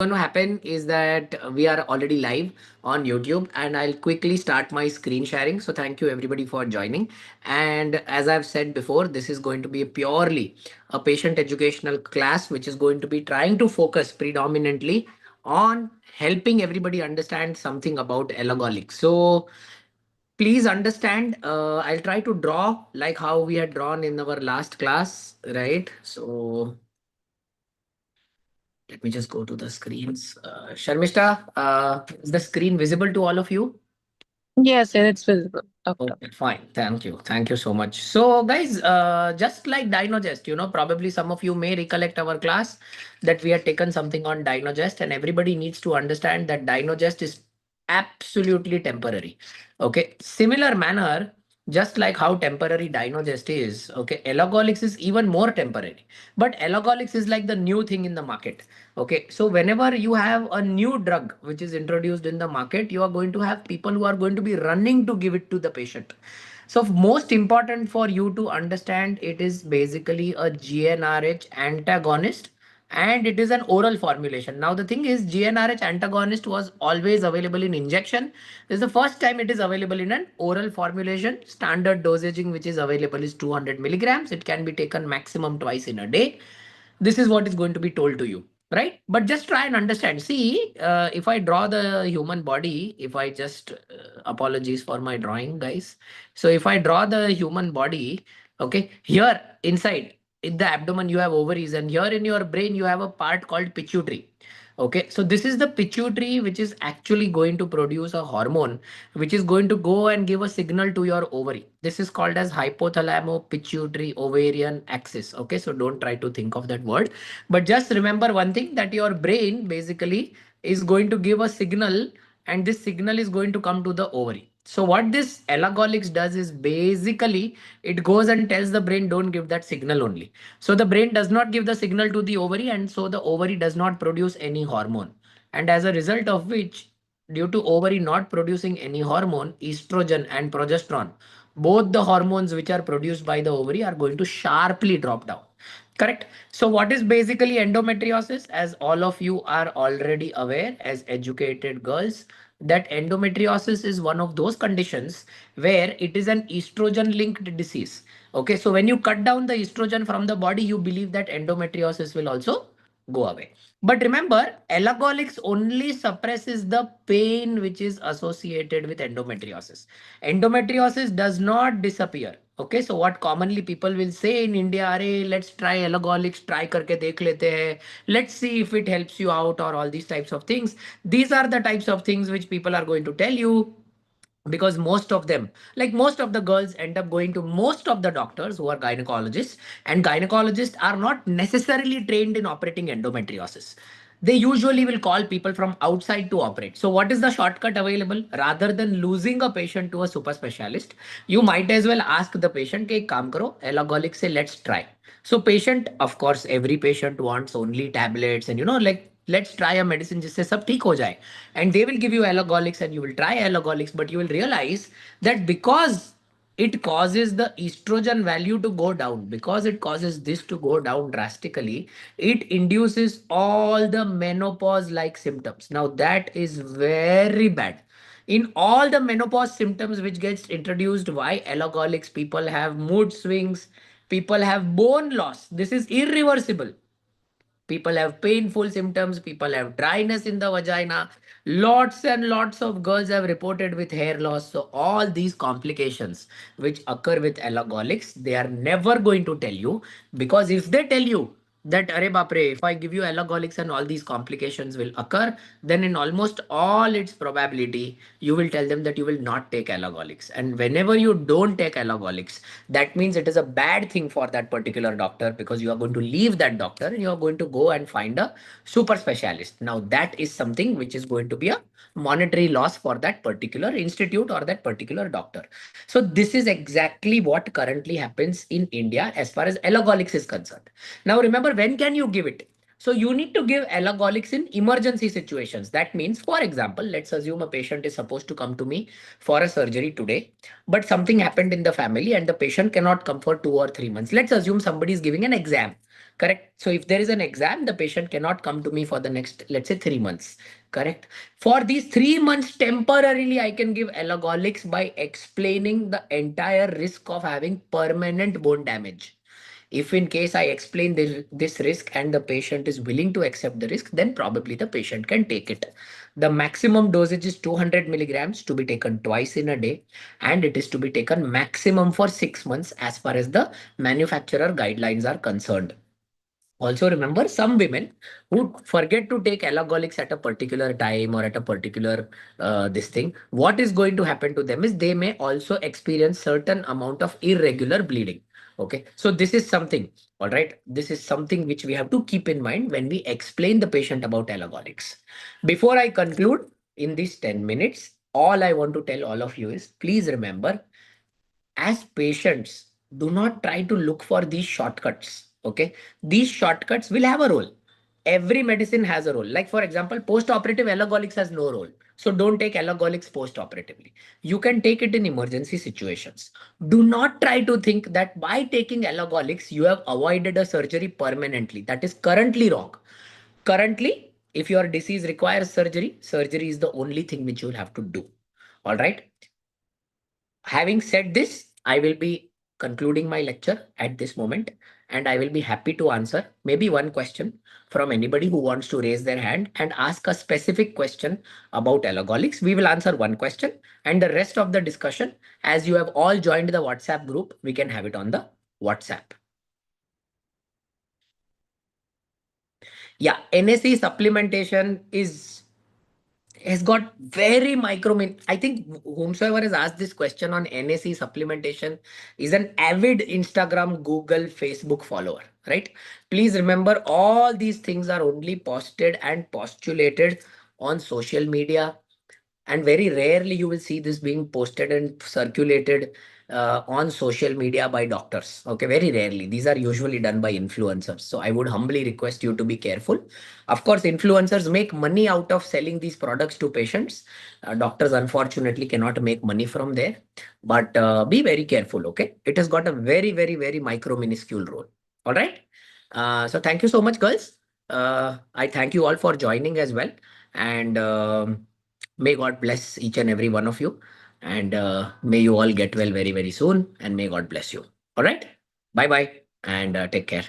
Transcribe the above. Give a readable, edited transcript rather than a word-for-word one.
going to happen is that we are already live on YouTube and I'll quickly start my screen sharing. So thank you everybody for joining. And as I've said before, this is going to be purely a patient educational class, which is going to be trying to focus predominantly on helping everybody understand something about Elagolix. So please understand, I'll try to draw like how we had drawn in our last class, right? So let me just go to the screens. Sharmishta, is the screen visible to all of you? Yes, and it's visible, doctor. Okay, fine. Thank you. Thank you so much. So, guys, just like Dynogest, probably some of you may recollect our class that we had taken something on Dynogest, and everybody needs to understand that Dynogest is absolutely temporary. Okay. Similar manner, just like how temporary Dynogest is, okay, Elagolix is even more temporary. But Elagolix is like the new thing in the market. Okay, so whenever you have a new drug which is introduced in the market, you are going to have people who are going to be running to give it to the patient. So most important for you to understand, it is basically a GnRH antagonist and it is an oral formulation. Now the thing is GnRH antagonist was always available in injection. This is the first time it is available in an oral formulation. Standard dosaging which is available is 200 milligrams. It can be taken maximum twice in a day. This is what is going to be told to you, right? But just try and understand. See, if I draw the human body, if I just apologies for my drawing, guys. So if I draw the human body, okay, here inside in the abdomen you have ovaries, and here in your brain you have a part called pituitary. Okay, so this is the pituitary which is actually going to produce a hormone which is going to go and give a signal to your ovary. This is called as hypothalamo pituitary ovarian axis. Okay, so don't try to think of that word, but just remember one thing, that your brain basically is going to give a signal, and this signal is going to come to the ovary. So what this elagolix does is basically it goes and tells the brain, don't give that signal only. So the brain does not give the signal to the ovary, and so the ovary does not produce any hormone. And as a result of which, due to ovary not producing any hormone, estrogen and progesterone, both the hormones which are produced by the ovary are going to sharply drop down. Correct. So what is basically endometriosis? As all of you are already aware as educated girls, that endometriosis is one of those conditions where it is an estrogen linked disease. Okay, so when you cut down the estrogen from the body, you believe that endometriosis will also go away. But remember, elagolix only suppresses the pain which is associated with endometriosis. Endometriosis does not disappear. Okay, so what commonly people will say in India, Arey, let's try elagolix, try karke dekh lete hai. Let's see if it helps you out, or all these types of things. These are the types of things which people are going to tell you, because most of them, like most of the girls, end up going to most of the doctors who are gynecologists, and gynecologists are not necessarily trained in operating endometriosis. They usually will call people from outside to operate. So what is the shortcut available? Rather than losing a patient to a super specialist, you might as well ask the patient कि एक काम करो, elagolix से let's try. So patient, of course, every patient wants only tablets, and like let's try a medicine जिससे सब ठीक हो जाए. And they will give you elagolix and you will try elagolix, but you will realize that because it causes the estrogen value to go down, because it causes this to go down drastically, it induces all the menopause like symptoms. Now that is very bad. In all the menopause symptoms which gets introduced, why elagolix, people have mood swings, people have bone loss. This is irreversible. People have painful symptoms, people have dryness in the vagina. Lots and lots of girls have reported with hair loss. So all these complications which occur with elagolix, they are never going to tell you, because if they tell you that Are Bapre, if I give you elagolix and all these complications will occur, then in almost all its probability, you will tell them that you will not take elagolix. And whenever you don't take elagolix, that means it is a bad thing for that particular doctor, because you are going to leave that doctor and you are going to go and find a super specialist. Now that is something which is going to be a monetary loss for that particular institute or that particular doctor. So this is exactly what currently happens in India as far as elagolix is concerned. Now remember, when can you give it? So you need to give elagolix in emergency situations. That means, for example, let's assume a patient is supposed to come to me for a surgery today, but something happened in the family and the patient cannot come for 2 or 3 months. Let's assume somebody is giving an exam. Correct. So if there is an exam, the patient cannot come to me for the next, let's say, 3 months. Correct. For these 3 months, temporarily, I can give Elagolix by explaining the entire risk of having permanent bone damage. If in case I explain this risk and the patient is willing to accept the risk, then probably the patient can take it. The maximum dosage is 200 milligrams to be taken twice in a day, and it is to be taken maximum for 6 months as far as the manufacturer guidelines are concerned. Also remember, some women who forget to take Elagolix at a particular time or at a particular this thing, what is going to happen to them is they may also experience certain amount of irregular bleeding. Okay, so this is something, all right, this is something which we have to keep in mind when we explain the patient about Elagolix. Before I conclude in these 10 minutes, all I want to tell all of you is please remember, as patients, do not try to look for these shortcuts. Okay, these shortcuts will have a role. Every medicine has a role. Like for example, post-operative Elagolix has no role. So don't take Elagolix post-operatively. You can take it in emergency situations. Do not try to think that by taking Elagolix, you have avoided a surgery permanently. That is currently wrong. Currently, if your disease requires surgery, surgery is the only thing which you will have to do. All right. Having said this, I will be concluding my lecture at this moment, and I will be happy to answer maybe one question from anybody who wants to raise their hand and ask a specific question about Elagolix. We will answer one question, and the rest of the discussion, as you have all joined the WhatsApp group, we can have it on the WhatsApp. Yeah, NSE supplementation has got very micro. I think whomsoever has asked this question on NAC supplementation is an avid Instagram, Google, Facebook follower, right? Please remember, all these things are only posted and postulated on social media, and very rarely you will see this being posted and circulated on social media by doctors. Okay, very rarely. These are usually done by influencers. So I would humbly request you to be careful. Of course, influencers make money out of selling these products to patients. Doctors, unfortunately, cannot make money from there. But be very careful, okay? It has got a very, very, very micro minuscule role. All right. So thank you so much, girls. I thank you all for joining as well. And may God bless each and every one of you. And may you all get well very, very soon. And may God bless you. All right. Bye bye. And take care.